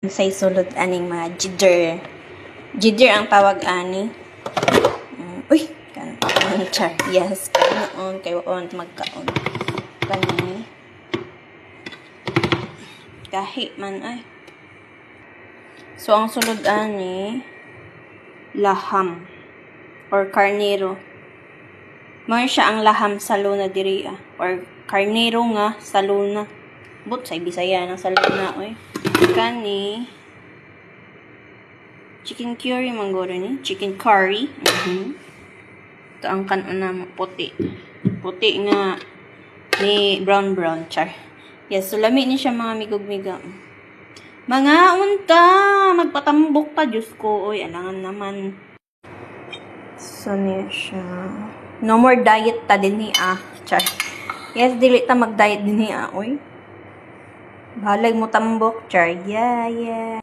Say sulod aning mga jidder. Jidder ang tawag ani. Uy, kanon char. Yes, kanon kay waon magkaon. Kani. Kahi man ay. So ang sulod ani laham or karnero. Mao siya ang laham sa luna diri or karnero nga sa luna. But sa Bisaya ng sa luna oy. Kani chicken curry manggoro ni chicken curry. Ito ang kanon na puti nga ni brown char. Yes, so lami ni siya mga migog-miga. Mga unta magpatambok pa Diyos ko oy alangan naman. So niya siya no more diet ta din ni char. Yes, dili ta mag-diet din ni oy. Bahalag mo tambok char. Yeah.